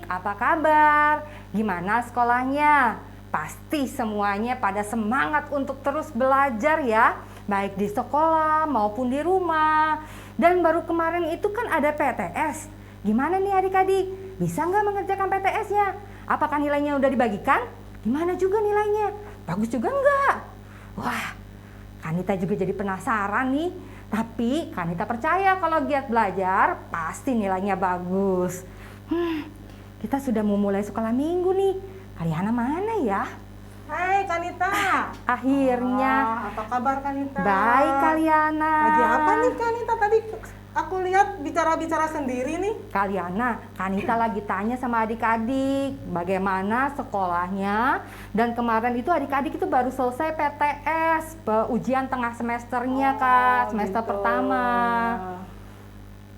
adik-adik, apa kabar? Gimana sekolahnya? Pasti semuanya pada semangat untuk terus belajar ya, baik di sekolah maupun di rumah. Dan baru kemarin itu kan ada PTS. Gimana nih adik-adik? Bisa nggak mengerjakan PTS-nya? Apakah nilainya udah dibagikan? Gimana juga nilainya? Bagus juga nggak? Wah, Kanita juga jadi penasaran nih. Tapi Kanita percaya kalau giat belajar pasti nilainya bagus. Kita sudah mau mulai sekolah minggu nih. Kaliana mana ya? Hai Kanita. Akhirnya. Apa kabar Kanita? Baik Kaliana. Lagi apa nih Kanita? Tadi aku lihat bicara-bicara sendiri nih. Kaliana, Kanita lagi tanya sama adik-adik bagaimana sekolahnya. Dan kemarin itu adik-adik itu baru selesai PTS, ujian tengah semesternya Kak, semester pertama.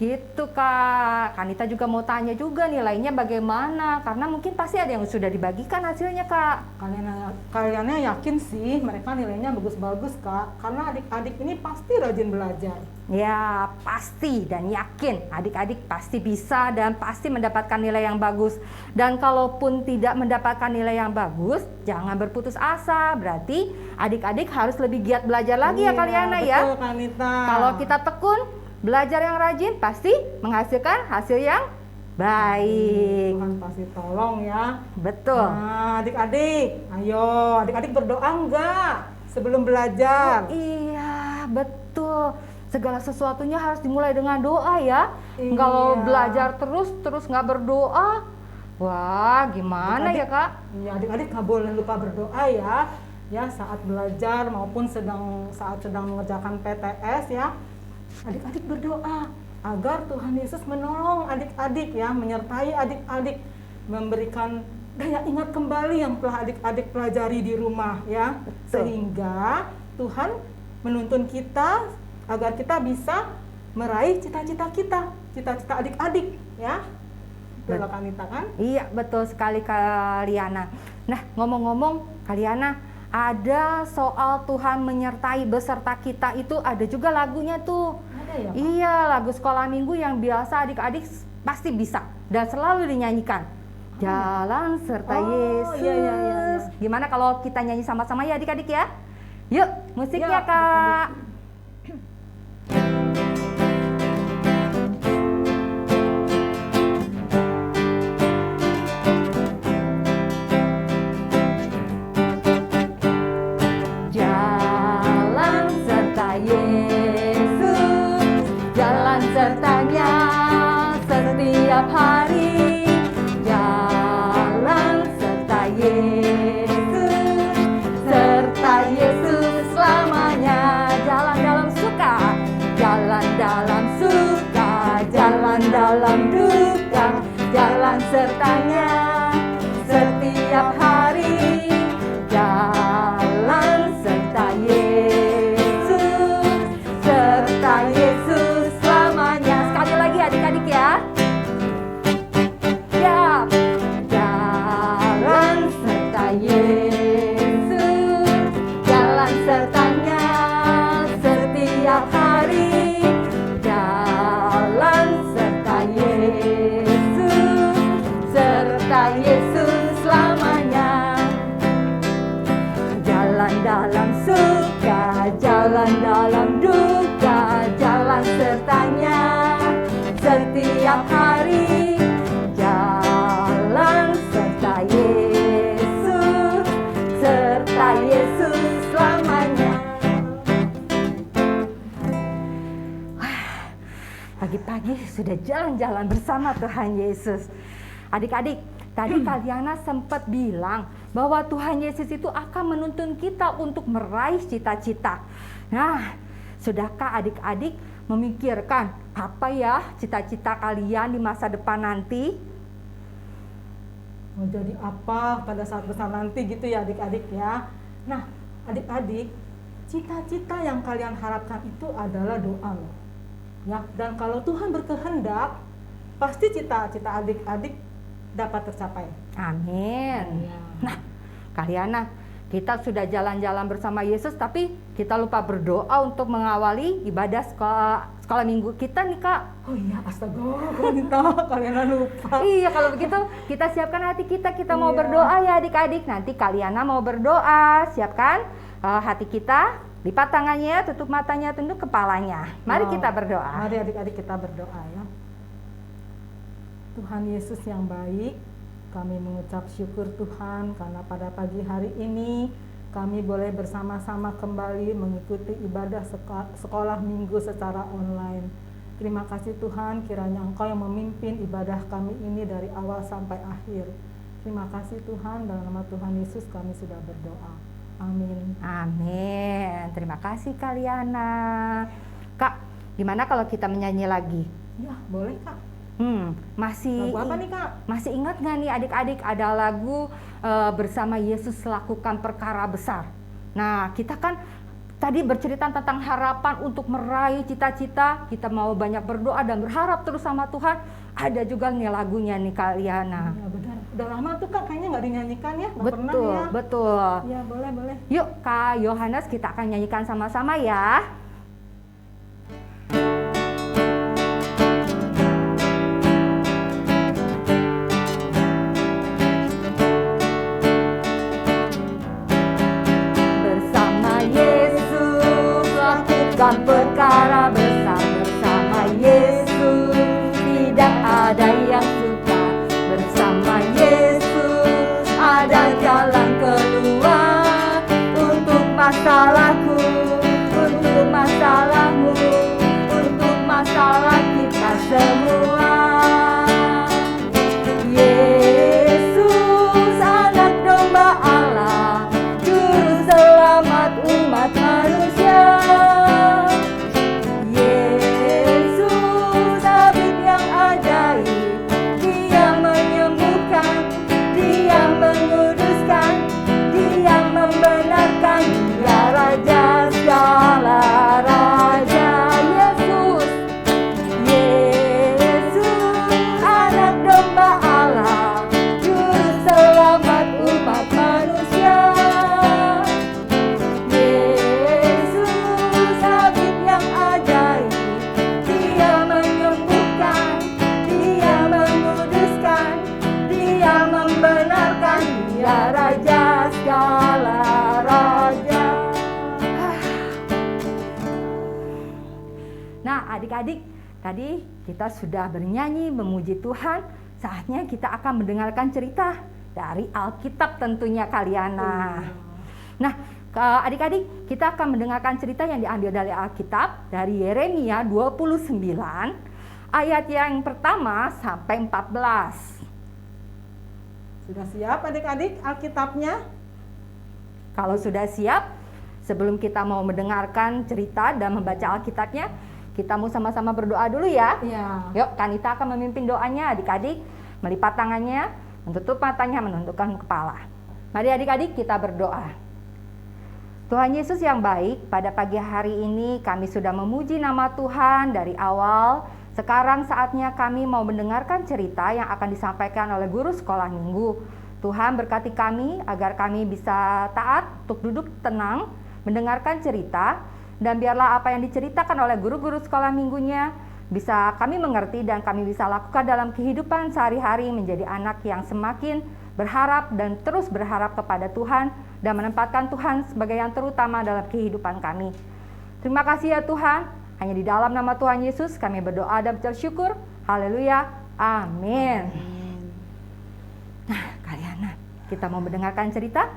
Gitu Kak, Kanita juga mau tanya juga nilainya bagaimana, karena mungkin pasti ada yang sudah dibagikan hasilnya Kak. Kaliannya yakin sih mereka nilainya bagus-bagus Kak, karena adik-adik ini pasti rajin belajar. Ya pasti dan yakin adik-adik pasti bisa dan pasti mendapatkan nilai yang bagus. Dan kalaupun tidak mendapatkan nilai yang bagus, jangan berputus asa, berarti adik-adik harus lebih giat belajar lagi ya Kaliana ya. Betul Kanita. Kalau kita tekun, belajar yang rajin pasti menghasilkan hasil yang baik. Tuhan pasti tolong ya. Betul. Nah, adik-adik, ayo adik-adik berdoa enggak sebelum belajar? Iya, betul. Segala sesuatunya harus dimulai dengan doa ya. Iya. Kalau belajar terus nggak berdoa, wah gimana ya Kak? Iya, adik-adik nggak boleh lupa berdoa ya. Ya saat belajar maupun saat sedang mengerjakan PTS ya. Adik-adik berdoa agar Tuhan Yesus menolong adik-adik ya, menyertai adik-adik, memberikan daya ingat kembali yang telah adik-adik pelajari di rumah ya. Sehingga Tuhan menuntun kita agar kita bisa meraih cita-cita kita, cita-cita adik-adik ya. Betul Kanita kan? Iya, betul sekali Kaliana. Nah, ngomong-ngomong Kaliana, ada soal Tuhan menyertai beserta kita itu ada juga lagunya tuh. Ada ya, Pak? Iya, lagu sekolah minggu yang biasa adik-adik pasti bisa dan selalu dinyanyikan. Jalan serta Yesus. Iya. Gimana kalau kita nyanyi sama-sama ya adik-adik ya? Yuk, musiknya Yuk, Kak. Jalan serta Yesus, jalan sertanya setiap hari. Jalan serta Yesus selamanya. Jalan dalam suka, jalan dalam suka, jalan dalam duka, jalan sertanya setiap hari. Jalan serta Yesus selamanya. Sekali lagi adik-adik ya. Siap. Jalan serta Yesus, jalan sertanya setiap hari. Jalan serta Yesus selamanya. Jalan dalam suka, jalan dalam duka, jalan sertanya setiap hari. Jalan serta Yesus selamanya. Wah, pagi-pagi sudah jalan-jalan bersama Tuhan Yesus. Adik-adik, tadi Kaliana sempat bilang bahwa Tuhan Yesus itu akan menuntun kita untuk meraih cita-cita. Nah, sudahkah adik-adik memikirkan apa ya cita-cita kalian di masa depan nanti? Mau jadi apa pada saat besar nanti gitu ya adik-adik ya. Nah, adik-adik, cita-cita yang kalian harapkan itu adalah doa loh. Ya, dan kalau Tuhan berkehendak, pasti cita-cita adik-adik dapat tercapai. Amin. Ya. Nah, Kaliana, kita sudah jalan-jalan bersama Yesus, tapi kita lupa berdoa untuk mengawali ibadah sekolah sekolah minggu kita nih Kak. Oh iya, astaga, wanita, kalian lupa. Iya, kalau begitu kita siapkan hati kita mau Iya. berdoa ya adik-adik. Nanti Kaliana mau berdoa, siapkan hati kita, lipat tangannya, tutup matanya, tunduk kepalanya. Mari kita berdoa. Mari adik-adik kita berdoa ya. Tuhan Yesus yang baik, kami mengucap syukur Tuhan karena pada pagi hari ini kami boleh bersama-sama kembali mengikuti ibadah sekolah minggu secara online. Terima kasih Tuhan, kiranya Engkau yang memimpin ibadah kami ini dari awal sampai akhir. Terima kasih Tuhan, dalam nama Tuhan Yesus kami sudah berdoa. Amin. Amin. Terima kasih Kaliana. Kak, gimana kalau kita menyanyi lagi? Ya, boleh Kak. Masih Lagu apa nih Kak? Masih ingat nggak nih adik-adik ada lagu bersama Yesus lakukan perkara besar. Nah, kita kan tadi bercerita tentang harapan untuk meraih cita-cita. Kita mau banyak berdoa dan berharap terus sama Tuhan. Ada juga nih lagunya nih Kaliana. Ya benar. Udah lama tuh Kak kayaknya nggak dinyanyikan ya? Nggak pernah ya? Betul. Ya boleh. Yuk Kak Yohanes, kita akan nyanyikan sama-sama ya. Perkara besar bersama Yesus, tidak ada yang sukar. Bersama Yesus ada jalan keluar untuk masalahku, untuk masalahmu, untuk masalah kita semua. Yesus anak domba Allah, juru selamat umat manusia. Adik-adik, tadi kita sudah bernyanyi memuji Tuhan. Saatnya kita akan mendengarkan cerita dari Alkitab tentunya Kaliana. Nah, adik-adik, kita akan mendengarkan cerita yang diambil dari Alkitab dari Yeremia 29 ayat yang pertama sampai 14. Sudah siap adik-adik Alkitabnya? Kalau sudah siap, sebelum kita mau mendengarkan cerita dan membaca Alkitabnya, kita mau sama-sama berdoa dulu ya. Iya. Yuk, Kanita akan memimpin doanya. Adik-adik melipat tangannya, menutup matanya, menundukkan kepala. Mari adik-adik kita berdoa. Tuhan Yesus yang baik, pada pagi hari ini kami sudah memuji nama Tuhan dari awal. Sekarang saatnya kami mau mendengarkan cerita yang akan disampaikan oleh guru sekolah minggu. Tuhan berkati kami agar kami bisa taat untuk duduk tenang, mendengarkan cerita. Dan biarlah apa yang diceritakan oleh guru-guru sekolah minggunya bisa kami mengerti dan kami bisa lakukan dalam kehidupan sehari-hari menjadi anak yang semakin berharap dan terus berharap kepada Tuhan dan menempatkan Tuhan sebagai yang terutama dalam kehidupan kami. Terima kasih ya Tuhan, hanya di dalam nama Tuhan Yesus kami berdoa dan bersyukur. Haleluya, amin. Nah, Kaliana, kita mau mendengarkan cerita.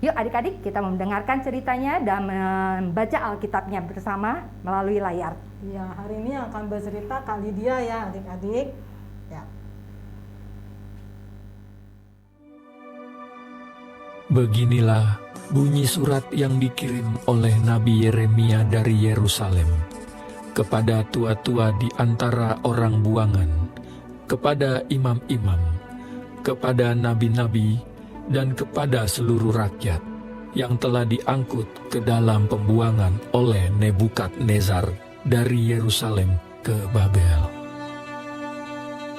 Yuk adik-adik, kita mendengarkan ceritanya dan membaca Alkitabnya bersama melalui layar. Ya, hari ini yang akan bercerita Kak Lydia ya adik-adik. Ya. Beginilah bunyi surat yang dikirim oleh Nabi Yeremia dari Yerusalem kepada tua-tua di antara orang buangan, kepada imam-imam, kepada nabi-nabi, dan kepada seluruh rakyat yang telah diangkut ke dalam pembuangan oleh Nebukadnezar dari Yerusalem ke Babel.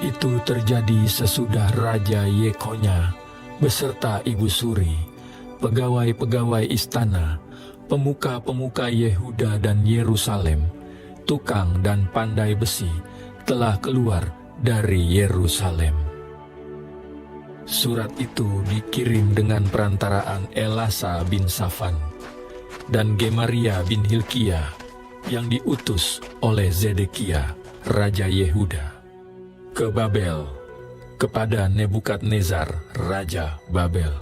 Itu terjadi sesudah Raja Yekonya beserta Ibu Suri, pegawai-pegawai istana, pemuka-pemuka Yehuda dan Yerusalem, tukang dan pandai besi telah keluar dari Yerusalem. Surat itu dikirim dengan perantaraan Elasa bin Safan dan Gemaria bin Hilkiah yang diutus oleh Zedekia, Raja Yehuda, ke Babel, kepada Nebukadnezar, Raja Babel.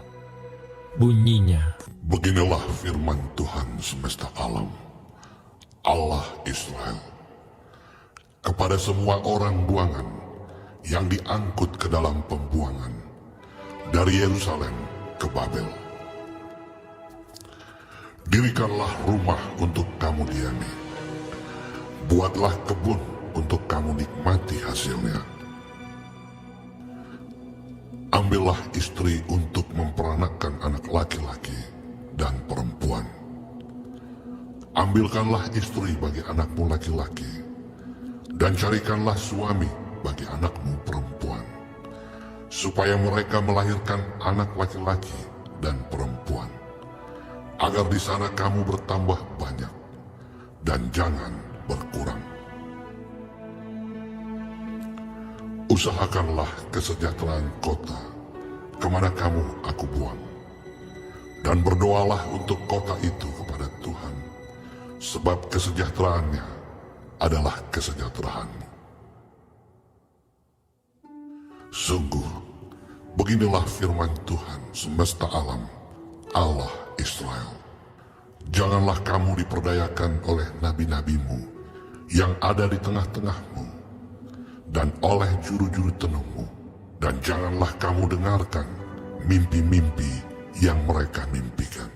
Bunyinya, Beginilah firman Tuhan semesta alam, Allah Israel, kepada semua orang buangan yang diangkut ke dalam pembuangan dari Yerusalem ke Babel. Dirikanlah rumah untuk kamu diami, buatlah kebun untuk kamu nikmati hasilnya. Ambillah istri untuk memperanakkan anak laki-laki dan perempuan. Ambilkanlah istri bagi anakmu laki-laki, dan carikanlah suami bagi anakmu perempuan, supaya mereka melahirkan anak laki-laki dan perempuan, agar di sana kamu bertambah banyak, dan jangan berkurang. Usahakanlah kesejahteraan kota kemana kamu aku buang, dan berdoalah untuk kota itu kepada Tuhan, sebab kesejahteraannya adalah kesejahteraanmu. Sungguh, beginilah firman Tuhan semesta alam, Allah Israel. Janganlah kamu diperdayakan oleh nabi-nabimu yang ada di tengah-tengahmu, dan oleh juru-juru tenungmu, dan janganlah kamu dengarkan mimpi-mimpi yang mereka mimpikan.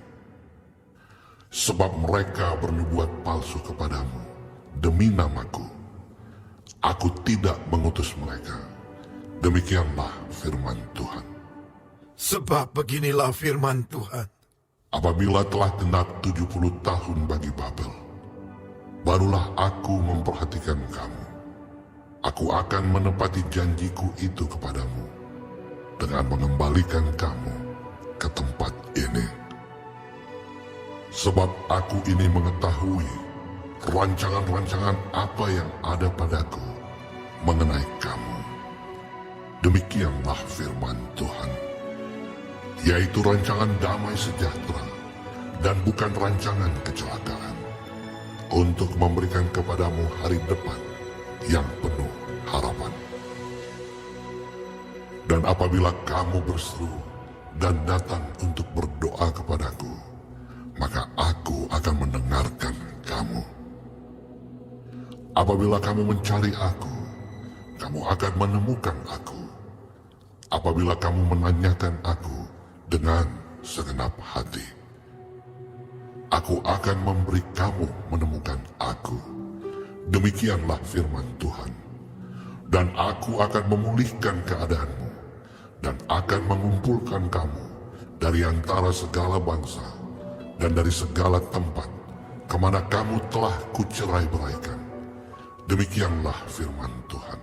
Sebab mereka bernubuat palsu kepadamu demi namaku. Aku tidak mengutus mereka. Demikianlah firman Tuhan. Sebab beginilah firman Tuhan. Apabila telah genap 70 tahun bagi Babel, barulah aku memperhatikan kamu. Aku akan menepati janjiku itu kepadamu dengan mengembalikan kamu ke tempat ini. Sebab aku ini mengetahui rancangan-rancangan apa yang ada padaku mengenai kamu. Demikianlah firman Tuhan, yaitu rancangan damai sejahtera dan bukan rancangan kecelakaan, untuk memberikan kepadamu hari depan yang penuh harapan. Dan apabila kamu berseru dan datang untuk berdoa kepadaku, maka aku akan mendengarkan kamu. Apabila kamu mencari aku, kamu akan menemukan aku. Apabila kamu menanyakan aku dengan segenap hati, aku akan memberi kamu menemukan aku. Demikianlah firman Tuhan. Dan aku akan memulihkan keadaanmu, dan akan mengumpulkan kamu dari antara segala bangsa dan dari segala tempat kemana kamu telah kucerai-beraikan. Demikianlah firman Tuhan.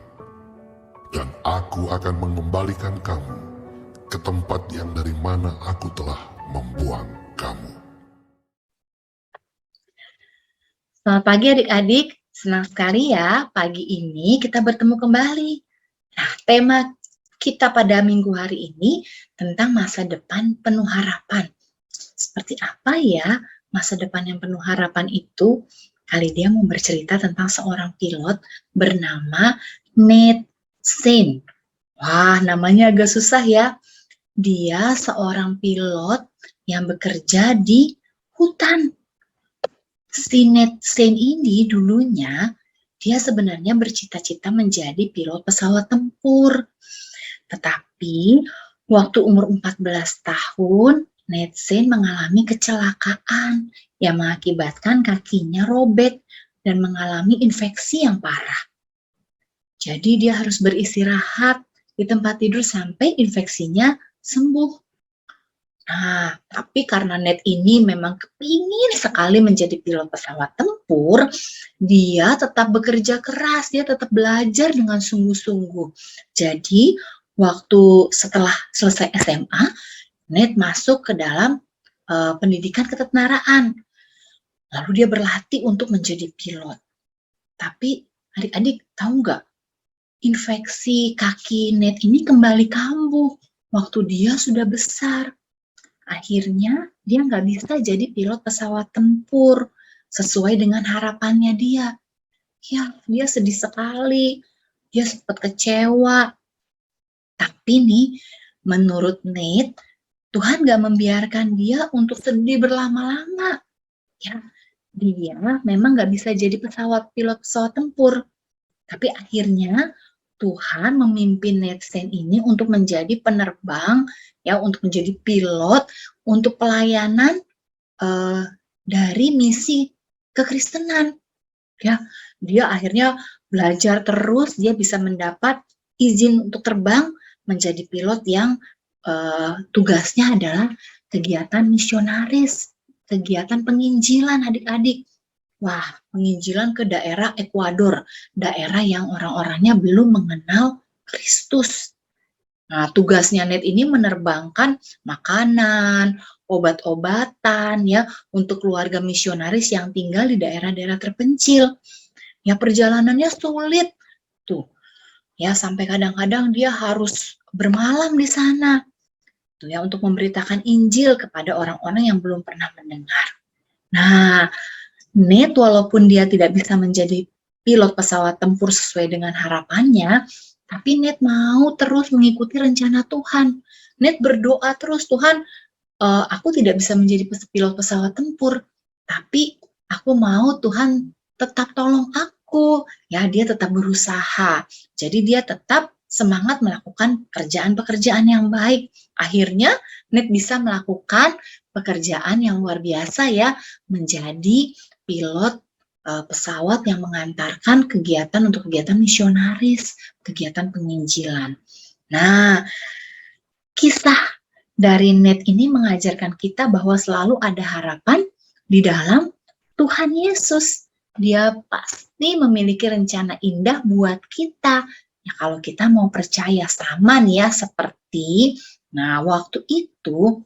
Dan aku akan mengembalikan kamu ke tempat yang dari mana aku telah membuang kamu. Selamat pagi adik-adik, senang sekali ya pagi ini kita bertemu kembali. Nah, tema kita pada minggu hari ini tentang masa depan penuh harapan. Seperti apa ya masa depan yang penuh harapan itu? Kali dia mau bercerita tentang seorang pilot bernama Nate Saint. Wah, namanya agak susah ya. Dia seorang pilot yang bekerja di hutan. Si Nate Saint ini dulunya dia sebenarnya bercita-cita menjadi pilot pesawat tempur. Tetapi waktu umur 14 tahun, Nate Saint mengalami kecelakaan yang mengakibatkan kakinya robek dan mengalami infeksi yang parah. Jadi dia harus beristirahat di tempat tidur sampai infeksinya sembuh. Nah, tapi karena Nate ini memang kepingin sekali menjadi pilot pesawat tempur, dia tetap bekerja keras, dia tetap belajar dengan sungguh-sungguh. Jadi, waktu setelah selesai SMA, Nate masuk ke dalam pendidikan ketentaraan. Lalu dia berlatih untuk menjadi pilot. Tapi adik-adik tahu nggak, infeksi kaki Ned ini kembali kambuh waktu dia sudah besar. Akhirnya dia nggak bisa jadi pilot pesawat tempur sesuai dengan harapannya dia. Ya, dia sedih sekali. Dia sempat kecewa. Tapi nih, menurut Ned, Tuhan nggak membiarkan dia untuk sedih berlama-lama. Ya, dia memang nggak bisa jadi pilot pesawat tempur. Tapi akhirnya Tuhan memimpin Netsen ini untuk menjadi penerbang, ya, untuk menjadi pilot untuk pelayanan dari misi kekristenan. Ya, dia akhirnya belajar terus, dia bisa mendapat izin untuk terbang menjadi pilot yang tugasnya adalah kegiatan misionaris, kegiatan penginjilan adik-adik. Wah, penginjilan ke daerah Ekuador, daerah yang orang-orangnya belum mengenal Kristus. Nah, tugasnya Ned ini menerbangkan makanan, obat-obatan ya untuk keluarga misionaris yang tinggal di daerah-daerah terpencil. Ya, perjalanannya sulit tuh. Ya, sampai kadang-kadang dia harus bermalam di sana. Tuh ya, untuk memberitakan Injil kepada orang-orang yang belum pernah mendengar. Nah, Ned walaupun dia tidak bisa menjadi pilot pesawat tempur sesuai dengan harapannya, tapi Ned mau terus mengikuti rencana Tuhan. Ned berdoa terus, Tuhan, aku tidak bisa menjadi pilot pesawat tempur, tapi aku mau Tuhan tetap tolong aku. Ya, dia tetap berusaha. Jadi dia tetap semangat melakukan pekerjaan-pekerjaan yang baik. Akhirnya Ned bisa melakukan pekerjaan yang luar biasa ya, menjadi pilot pesawat yang mengantarkan kegiatan untuk kegiatan misionaris, kegiatan penginjilan. Nah, kisah dari Ned ini mengajarkan kita bahwa selalu ada harapan di dalam Tuhan Yesus. Dia pasti memiliki rencana indah buat kita. Ya, kalau kita mau percaya sama nih ya, seperti, nah waktu itu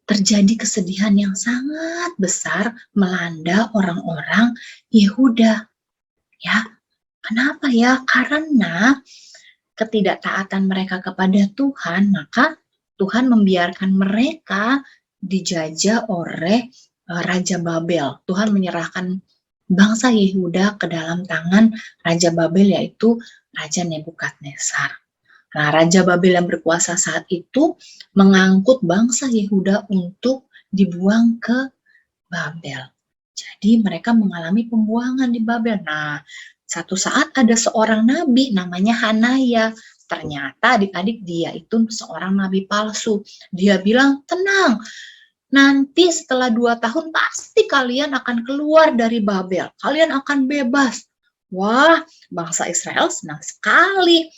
terjadi kesedihan yang sangat besar melanda orang-orang Yehuda. Ya, kenapa ya? Karena ketidaktaatan mereka kepada Tuhan, maka Tuhan membiarkan mereka dijajah oleh Raja Babel. Tuhan menyerahkan bangsa Yehuda ke dalam tangan Raja Babel, yaitu Raja Nebukadnezar. Nah, Raja Babel yang berkuasa saat itu mengangkut bangsa Yehuda untuk dibuang ke Babel. Jadi mereka mengalami pembuangan di Babel. Nah, satu saat ada seorang nabi namanya Hanaya. Ternyata adik-adik dia itu seorang nabi palsu. Dia bilang, tenang, nanti setelah 2 tahun pasti kalian akan keluar dari Babel. Kalian akan bebas. Wah, bangsa Israel senang sekali.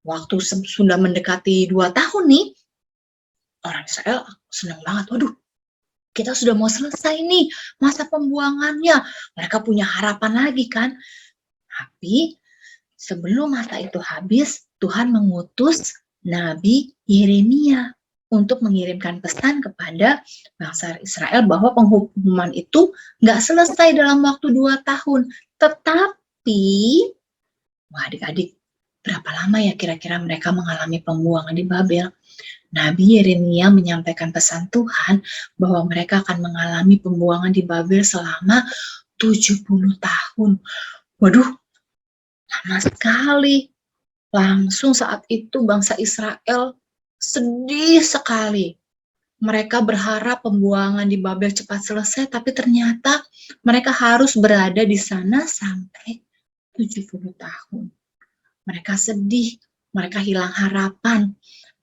Waktu sudah mendekati 2 tahun nih, orang Israel senang banget. Waduh, kita sudah mau selesai nih masa pembuangannya. Mereka punya harapan lagi kan. Tapi sebelum masa itu habis, Tuhan mengutus Nabi Yeremia untuk mengirimkan pesan kepada bangsa Israel bahwa penghukuman itu nggak selesai dalam waktu 2 tahun. Tetapi, wah adik-adik, berapa lama ya kira-kira mereka mengalami pembuangan di Babel? Nabi Yeremia menyampaikan pesan Tuhan bahwa mereka akan mengalami pembuangan di Babel selama 70 tahun. Waduh, lama sekali. Langsung saat itu bangsa Israel sedih sekali. Mereka berharap pembuangan di Babel cepat selesai, tapi ternyata mereka harus berada di sana sampai 70 tahun. Mereka sedih, mereka hilang harapan,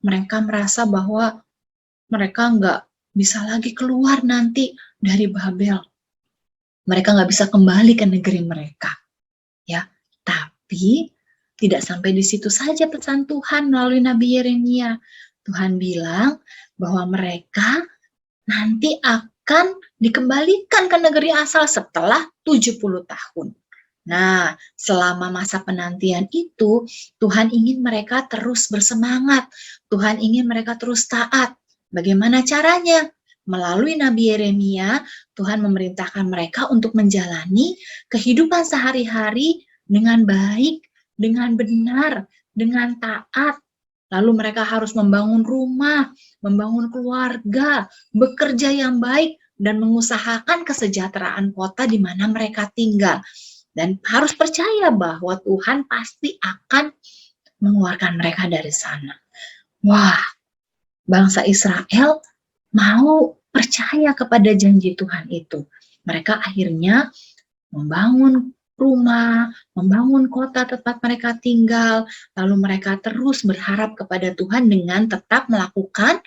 mereka merasa bahwa mereka nggak bisa lagi keluar nanti dari Babel. Mereka nggak bisa kembali ke negeri mereka. Ya, tapi tidak sampai di situ saja pesan Tuhan melalui Nabi Yeremia. Tuhan bilang bahwa mereka nanti akan dikembalikan ke negeri asal setelah 70 tahun. Nah, selama masa penantian itu, Tuhan ingin mereka terus bersemangat. Tuhan ingin mereka terus taat. Bagaimana caranya? melalui Nabi Yeremia, Tuhan memerintahkan mereka untuk menjalani kehidupan sehari-hari dengan baik, dengan benar, dengan taat. Lalu mereka harus membangun rumah, membangun keluarga, bekerja yang baik, dan mengusahakan kesejahteraan kota di mana mereka tinggal. Dan harus percaya bahwa Tuhan pasti akan mengeluarkan mereka dari sana. Wah, bangsa Israel mau percaya kepada janji Tuhan itu. Mereka akhirnya membangun rumah, membangun kota tempat mereka tinggal, lalu mereka terus berharap kepada Tuhan dengan tetap melakukan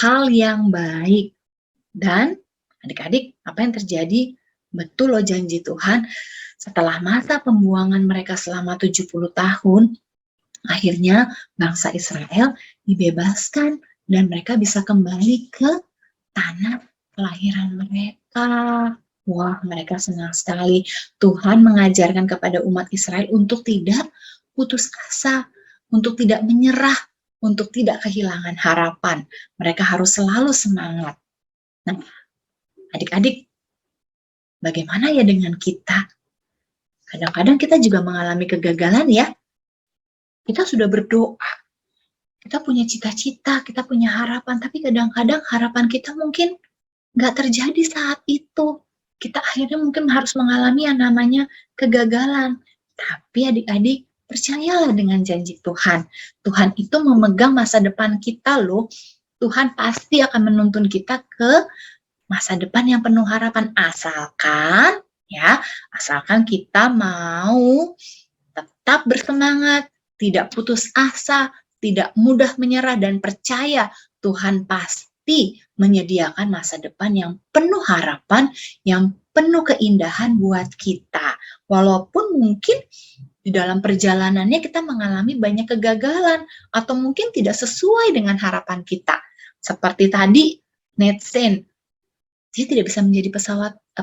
hal yang baik. Dan adik-adik, apa yang terjadi? Betul loh janji Tuhan, setelah masa pembuangan mereka selama 70 tahun, akhirnya bangsa Israel dibebaskan dan mereka bisa kembali ke tanah kelahiran mereka. Wah, mereka senang sekali. Tuhan mengajarkan kepada umat Israel untuk tidak putus asa, untuk tidak menyerah, untuk tidak kehilangan harapan. Mereka harus selalu semangat. Nah, adik-adik, bagaimana ya dengan kita? Kadang-kadang kita juga mengalami kegagalan ya. Kita sudah berdoa, kita punya cita-cita, kita punya harapan, tapi kadang-kadang harapan kita mungkin nggak terjadi saat itu. Kita akhirnya mungkin harus mengalami yang namanya kegagalan. Tapi adik-adik, percayalah dengan janji Tuhan. Tuhan itu memegang masa depan kita loh. Tuhan pasti akan menuntun kita ke masa depan yang penuh harapan. Asalkan kita mau tetap bersemangat, tidak putus asa, tidak mudah menyerah, dan percaya Tuhan pasti menyediakan masa depan yang penuh harapan, yang penuh keindahan buat kita. Walaupun mungkin di dalam perjalanannya kita mengalami banyak kegagalan atau mungkin tidak sesuai dengan harapan kita. Seperti tadi, Netsen, dia tidak bisa menjadi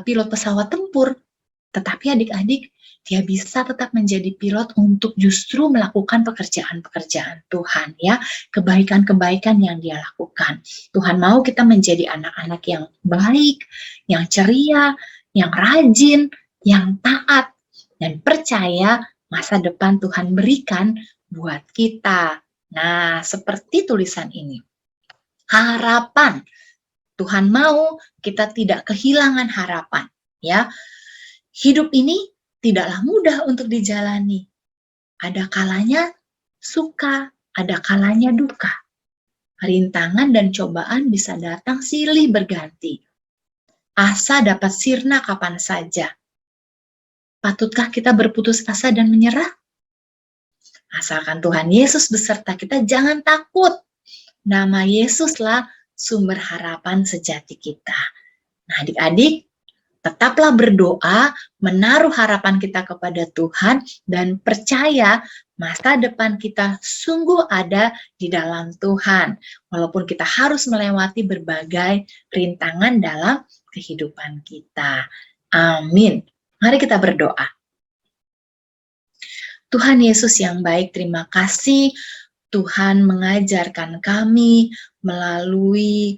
pilot pesawat tempur. Tetapi adik-adik, dia bisa tetap menjadi pilot untuk justru melakukan pekerjaan-pekerjaan Tuhan, ya, kebaikan-kebaikan yang dia lakukan. Tuhan mau kita menjadi anak-anak yang baik, yang ceria, yang rajin, yang taat, dan percaya masa depan Tuhan berikan buat kita. Nah, seperti tulisan ini. Harapan. Tuhan mau kita tidak kehilangan harapan, ya. Hidup ini tidaklah mudah untuk dijalani. Ada kalanya suka, ada kalanya duka. Rintangan dan cobaan bisa datang silih berganti. Asa dapat sirna kapan saja. Patutkah kita berputus asa dan menyerah? Asalkan Tuhan Yesus beserta kita, jangan takut. Nama Yesuslah sumber harapan sejati kita. Nah, adik-adik, tetaplah berdoa, menaruh harapan kita kepada Tuhan, dan percaya masa depan kita sungguh ada di dalam Tuhan. Walaupun kita harus melewati berbagai rintangan dalam kehidupan kita. Amin. Mari kita berdoa. Tuhan Yesus yang baik, terima kasih Tuhan mengajarkan kami melalui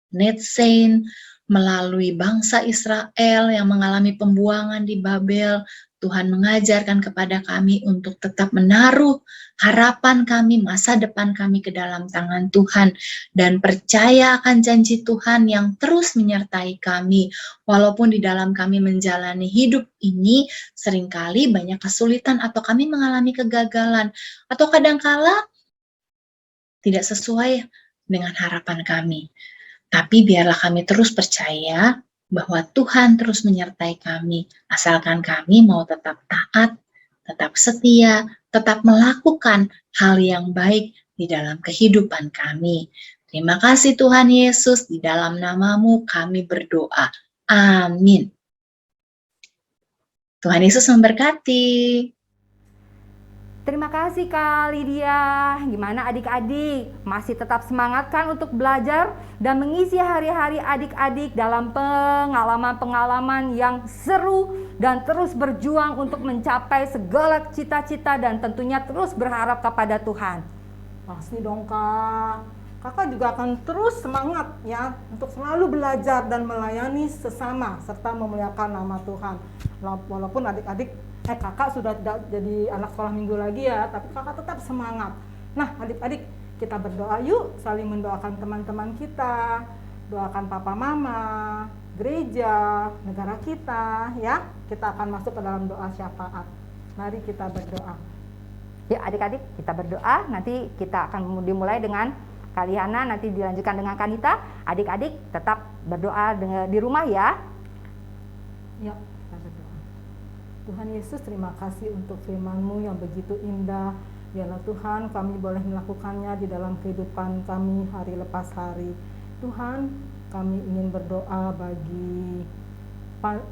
Netsen, melalui bangsa Israel yang mengalami pembuangan di Babel. Tuhan mengajarkan kepada kami untuk tetap menaruh harapan kami, masa depan kami ke dalam tangan Tuhan, dan percaya akan janji Tuhan yang terus menyertai kami. Walaupun di dalam kami menjalani hidup ini seringkali banyak kesulitan atau kami mengalami kegagalan, atau kadangkala tidak sesuai dengan harapan kami. Tapi biarlah kami terus percaya bahwa Tuhan terus menyertai kami, asalkan kami mau tetap taat, tetap setia, tetap melakukan hal yang baik di dalam kehidupan kami. Terima kasih Tuhan Yesus, di dalam nama-Mu kami berdoa. Amin. Tuhan Yesus memberkati. Terima kasih Kak Lydia. Gimana adik-adik? Masih tetap semangat kan untuk belajar dan mengisi hari-hari adik-adik dalam pengalaman-pengalaman yang seru dan terus berjuang untuk mencapai segala cita-cita dan tentunya terus berharap kepada Tuhan. Pasti dong Kak. Kakak juga akan terus semangat ya untuk selalu belajar dan melayani sesama serta memuliakan nama Tuhan. Walaupun adik-adik kakak sudah tidak jadi anak sekolah minggu lagi ya, tapi kakak tetap semangat. Nah, adik-adik, kita berdoa yuk, saling mendoakan teman-teman kita, doakan papa mama, gereja, negara kita ya. Kita akan masuk ke dalam doa syafaat. Mari kita berdoa. Ya adik-adik, kita berdoa. Nanti kita akan dimulai dengan Kaliana, nanti dilanjutkan dengan Kanita. Adik-adik tetap berdoa di rumah ya. Ya, kita berdoa. Tuhan Yesus, terima kasih untuk firman-Mu yang begitu indah. Biarlah Tuhan kami boleh melakukannya di dalam kehidupan kami hari lepas hari. Tuhan, kami ingin berdoa bagi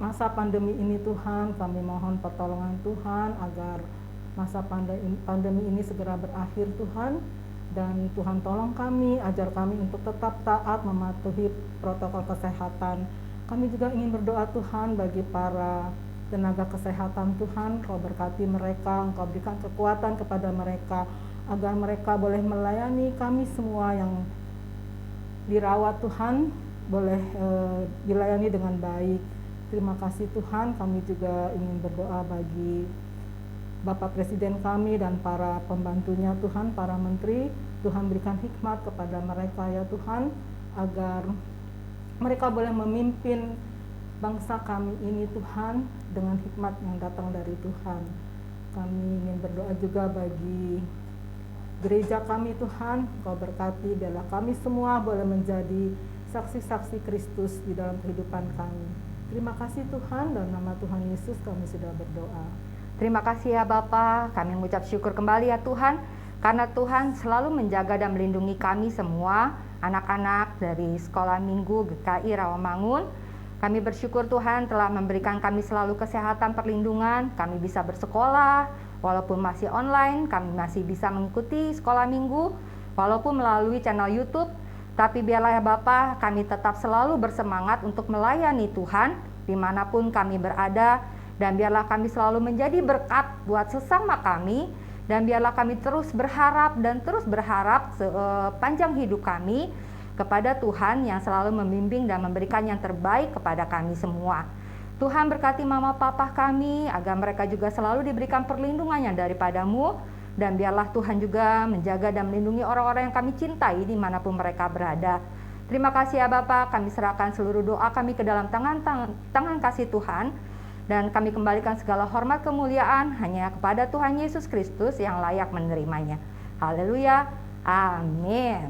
masa pandemi ini Tuhan. Kami mohon pertolongan Tuhan agar masa pandemi ini segera berakhir Tuhan. Dan Tuhan tolong kami, ajar kami untuk tetap taat mematuhi protokol kesehatan. Kami juga ingin berdoa Tuhan bagi para tenaga kesehatan Tuhan, Kau berkati mereka, Engkau berikan kekuatan kepada mereka, agar mereka boleh melayani kami semua yang dirawat Tuhan, boleh dilayani dengan baik. Terima kasih Tuhan, kami juga ingin berdoa bagi Bapak Presiden kami dan para pembantunya Tuhan, para menteri. Tuhan berikan hikmat kepada mereka ya Tuhan, agar mereka boleh memimpin bangsa kami ini Tuhan dengan hikmat yang datang dari Tuhan. Kami ingin berdoa juga bagi gereja kami Tuhan, Kau berkati, biarlah kami semua boleh menjadi saksi-saksi Kristus di dalam kehidupan kami. Terima kasih Tuhan, dalam nama Tuhan Yesus kami sudah berdoa. Terima kasih ya Bapa, kami mengucap syukur kembali ya Tuhan, karena Tuhan selalu menjaga dan melindungi kami semua, anak-anak dari Sekolah Minggu GKI Rawamangun. Kami bersyukur Tuhan telah memberikan kami selalu kesehatan, perlindungan, kami bisa bersekolah, walaupun masih online, kami masih bisa mengikuti Sekolah Minggu, walaupun melalui channel YouTube. Tapi biarlah ya Bapa, kami tetap selalu bersemangat untuk melayani Tuhan, dimanapun kami berada. Dan biarlah kami selalu menjadi berkat buat sesama kami. Dan biarlah kami terus berharap dan terus berharap sepanjang hidup kami kepada Tuhan yang selalu membimbing dan memberikan yang terbaik kepada kami semua. Tuhan berkati mama papa kami agar mereka juga selalu diberikan perlindungan yang daripada-Mu. Dan biarlah Tuhan juga menjaga dan melindungi orang-orang yang kami cintai dimanapun mereka berada. Terima kasih ya Bapak, kami serahkan seluruh doa kami ke dalam tangan kasih Tuhan. Dan kami kembalikan segala hormat kemuliaan hanya kepada Tuhan Yesus Kristus yang layak menerimanya. Haleluya. Amin.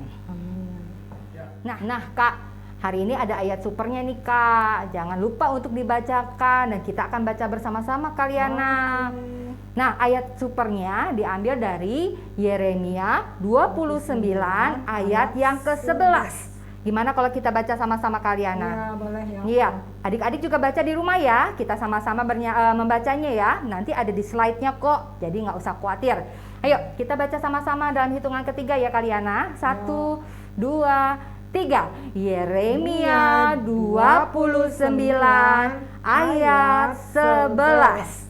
Nah Kak, hari ini ada ayat supernya nih Kak. Jangan lupa untuk dibacakan dan kita akan baca bersama-sama Kaliana. Nah, ayat supernya diambil dari Yeremia 29 ayat yang ke-11. Gimana kalau kita baca sama-sama Kaliana? Ya, boleh ya. Iya, adik-adik juga baca di rumah ya. Kita sama-sama membacanya ya. Nanti ada di slide-nya kok, jadi nggak usah khawatir. Ayo, kita baca sama-sama dalam hitungan ketiga ya Kaliana. 1, 2, 3. Yeremia 29 ayat 11.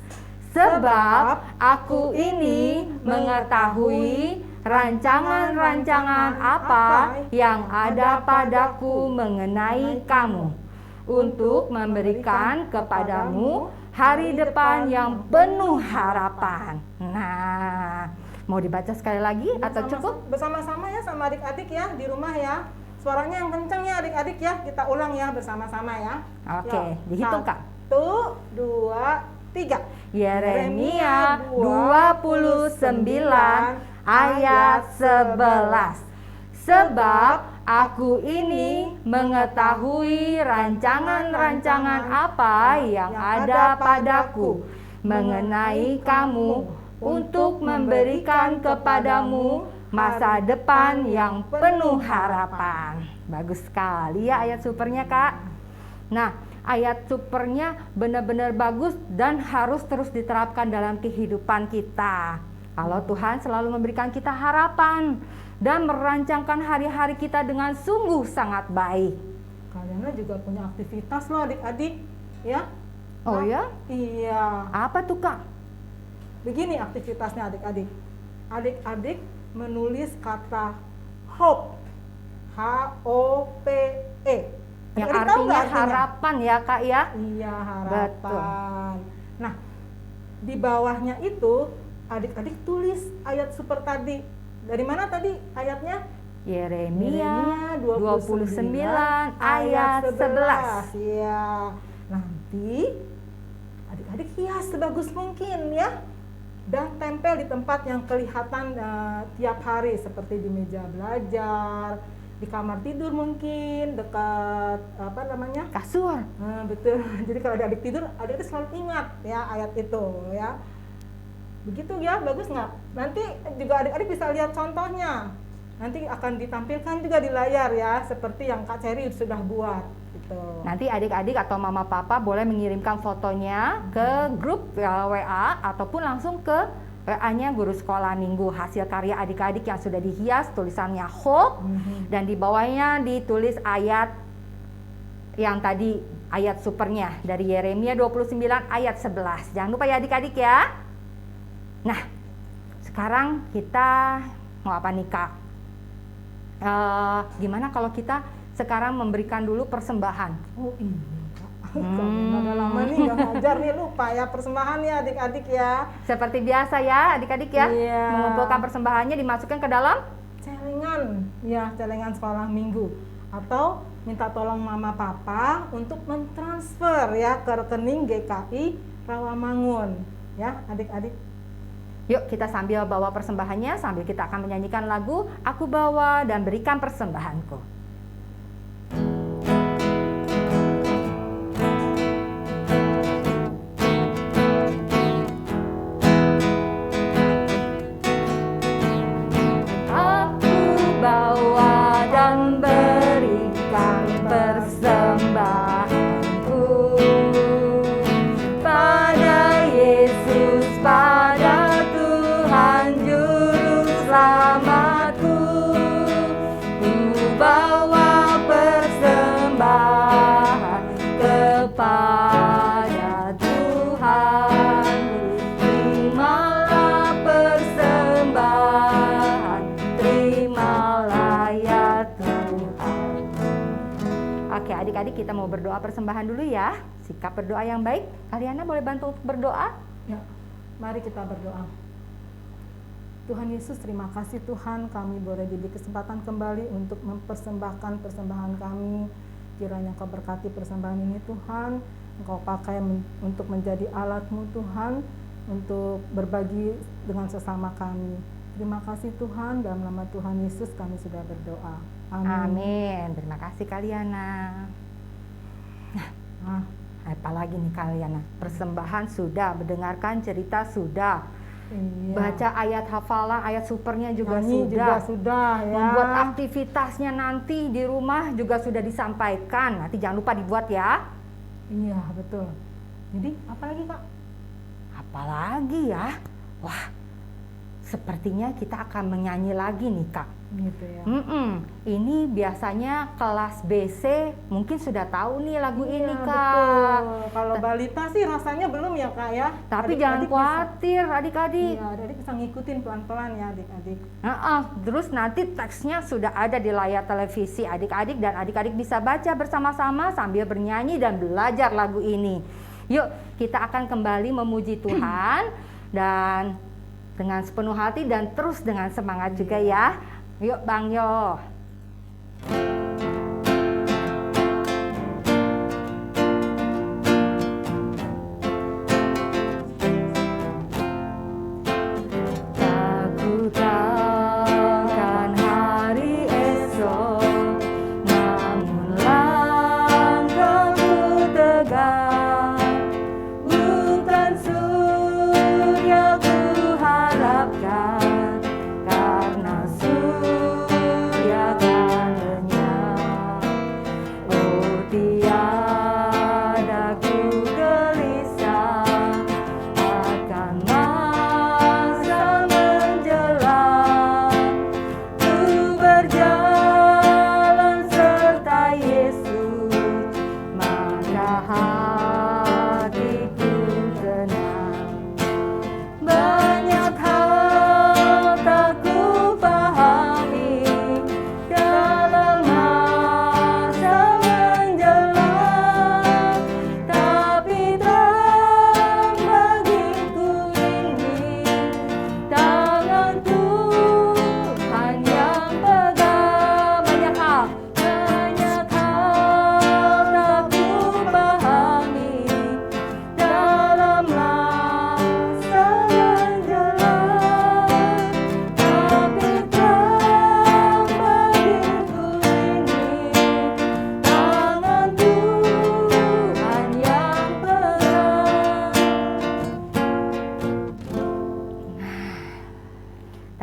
Sebab aku ini mengetahui rancangan-rancangan apa yang ada padaku mengenai kamu, untuk memberikan kepadamu hari depan yang penuh harapan. Nah, mau dibaca sekali lagi atau cukup? Bersama-sama ya sama adik-adik ya di rumah ya. Suaranya yang kencang ya adik-adik ya. Kita ulang ya bersama-sama ya. Oke, dihitung Kak. 1, 2, 3. Yeremia 29 ayat 11. Sebab aku ini mengetahui rancangan-rancangan apa yang ada padaku mengenai kamu, untuk memberikan kepadamu masa depan yang penuh harapan. Bagus sekali ya ayat supernya Kak. Nah, ayat supernya benar-benar bagus dan harus terus diterapkan dalam kehidupan kita. Kalau Tuhan selalu memberikan kita harapan dan merancangkan hari-hari kita dengan sungguh sangat baik. Kalian juga punya aktivitas loh adik-adik ya. Oh ya? Iya. Apa tuh Kak? Begini aktivitasnya adik-adik. Adik-adik menulis kata hope HOPE. Yang Adik-adik tahu artinya nggak harapan ya Kak ya. Iya, Betul. harapan. Nah, di bawahnya itu adik-adik tulis ayat super tadi. Dari mana tadi ayatnya? Yeremia 29 ayat ayat 11. 11. Ya. Nanti adik-adik hias sebagus mungkin ya. Dan tempel di tempat yang kelihatan tiap hari seperti di meja belajar, di kamar tidur mungkin, dekat apa namanya? Kasur. Betul. Jadi kalau adik tidur, adik selalu ingat ya ayat itu ya. Begitu ya, bagus nggak? Nanti juga adik-adik bisa lihat contohnya. Nanti akan ditampilkan juga di layar ya, seperti yang Kak Cherry sudah buat. Gitu. Nanti adik-adik atau mama papa boleh mengirimkan fotonya ke grup WA ataupun langsung ke WA-nya guru sekolah minggu hasil karya adik-adik yang sudah dihias tulisannya hope dan di bawahnya ditulis ayat yang tadi ayat supernya dari Yeremia 29 ayat 11. Jangan lupa ya adik-adik ya. Nah, sekarang kita mau apa nih Kak? Gimana kalau kita sekarang memberikan dulu persembahan? Oh iya Kak, udah lama nih nggak ngajar nih, lupa ya persembahannya adik-adik ya. Seperti biasa ya adik-adik ya, Iya. mengumpulkan persembahannya dimasukkan ke dalam Celengan, ya celengan sekolah minggu. Atau minta tolong mama papa untuk mentransfer ya ke rekening GKI Rawamangun. Ya adik-adik. Yuk kita sambil bawa persembahannya, sambil kita akan menyanyikan lagu Aku Bawa dan Berikan Persembahanku. Aku bawa dan berikan persembahanku pada Yesus, pada Tuhan Juru Selamatku. Ku bawa persembahan kepada Tuhan. Terimalah persembahan, terimalah ya Tuhan. Oke adik-adik, kita mau berdoa persembahan dulu ya. Sikap berdoa yang baik. Kaliana boleh bantu untuk berdoa? Ya, mari kita berdoa. Tuhan Yesus, terima kasih Tuhan, kami boleh diberi kesempatan kembali untuk mempersembahkan persembahan kami. Kiranya Kau berkati persembahan ini Tuhan, Engkau pakai untuk menjadi alat-Mu Tuhan, untuk berbagi dengan sesama kami. Terima kasih Tuhan, dalam nama Tuhan Yesus kami sudah berdoa. Amin. Amin. Terima kasih Kaliana. Nah, Apalagi nih Kaliana, persembahan sudah, mendengarkan cerita sudah, iya. baca ayat hafalan, ayat supernya juga Nyanyi sudah, juga sudah ya. membuat aktivitasnya nanti di rumah juga sudah disampaikan. Nanti jangan lupa dibuat ya. Iya, betul. Jadi, apa lagi Kak? Apalagi ya, wah, sepertinya kita akan menyanyi lagi nih Kak. Gitu ya. Ini biasanya kelas BC mungkin sudah tahu nih lagu Iya, ini Kak. betul. Kalau balita sih rasanya belum ya Kak ya. Tapi Adik-adik jangan bisa- khawatir adik-adik. Iya, adik bisa ngikutin pelan-pelan ya adik-adik. Terus nanti teksnya sudah ada di layar televisi adik-adik dan adik-adik bisa baca bersama-sama sambil bernyanyi dan belajar lagu ini. Yuk kita akan kembali memuji Tuhan dan dengan sepenuh hati dan terus dengan semangat juga ya. Yuk Bang Yo. Aku takkan hari esok, namun langkahku tegak. Bukan surya ku harapkan, karena surya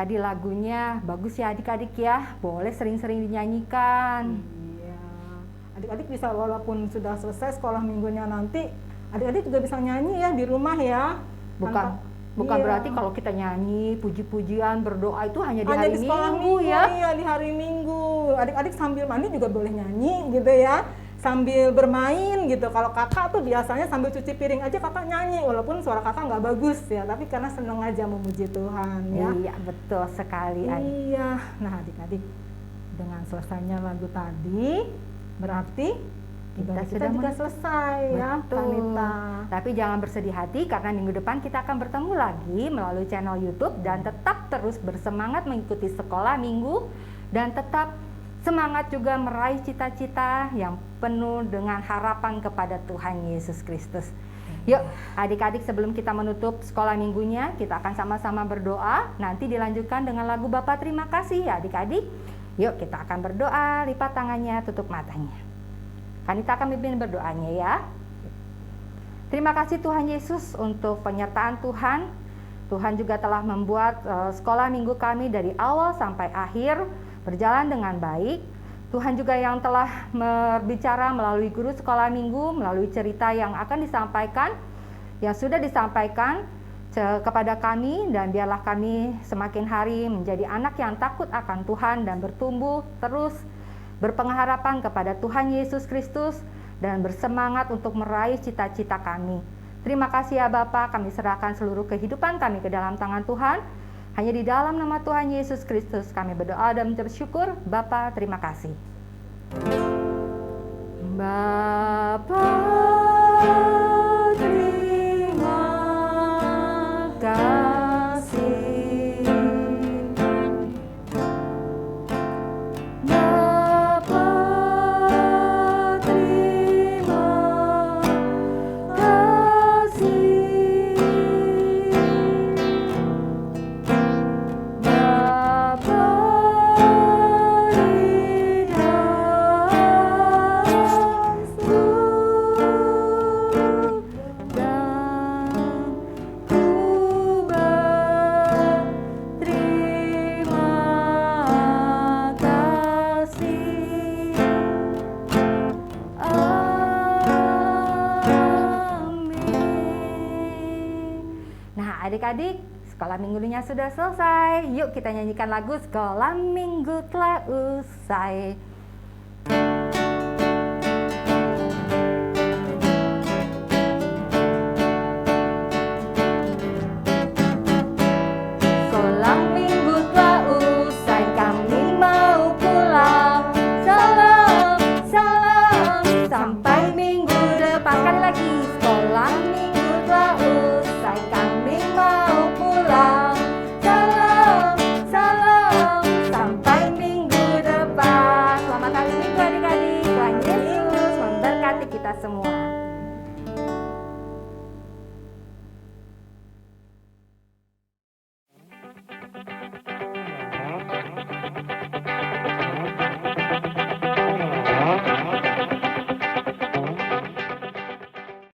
Tadi lagunya bagus ya adik-adik ya, boleh sering-sering dinyanyikan. Iya. Adik-adik bisa walaupun sudah selesai sekolah minggunya nanti, adik-adik juga bisa nyanyi ya di rumah ya. Bukan Iya. berarti kalau kita nyanyi, puji-pujian, berdoa itu hanya di Hanya hari di sekolah Minggu ya. Iya, di hari Minggu. Adik-adik sambil mandi juga boleh nyanyi gitu ya. Sambil bermain gitu. Kalau kakak tuh biasanya sambil cuci piring aja kakak nyanyi, walaupun suara kakak nggak bagus ya, tapi karena seneng aja memuji Tuhan ya. Iya, betul sekali adik. Iya. Nah, adik-adik, dengan selesainya lagu tadi berarti ibadah kita juga selesai ya, Betul. Kanita. Tapi jangan bersedih hati karena minggu depan kita akan bertemu lagi melalui channel YouTube dan tetap terus bersemangat mengikuti sekolah minggu dan tetap semangat juga meraih cita-cita yang penuh dengan harapan kepada Tuhan Yesus Kristus. Yuk adik-adik, sebelum kita menutup sekolah minggunya, kita akan sama-sama berdoa. Nanti dilanjutkan dengan lagu Bapa Terima Kasih ya adik-adik. Yuk kita akan berdoa, lipat tangannya, tutup matanya. Kanita akan pimpin berdoanya ya. Terima kasih Tuhan Yesus untuk penyertaan Tuhan. Tuhan juga telah membuat sekolah minggu kami dari awal sampai akhir berjalan dengan baik. Tuhan juga yang telah berbicara melalui guru sekolah minggu, melalui cerita yang akan disampaikan, yang sudah disampaikan kepada kami, dan biarlah kami semakin hari menjadi anak yang takut akan Tuhan dan bertumbuh terus berpengharapan kepada Tuhan Yesus Kristus dan bersemangat untuk meraih cita-cita kami. Terima kasih ya Bapa, kami serahkan seluruh kehidupan kami ke dalam tangan Tuhan. Hanya di dalam nama Tuhan Yesus Kristus kami berdoa dan bersyukur. Bapa, terima kasih. Bapa, terima kasih. Bapa, terima kasih. Bapa di dalam surga, ku berterima kasih. Amin. Nah adik-adik, sekolah minggunya sudah selesai. Yuk kita nyanyikan lagu Sekolah Minggu Telah Usai.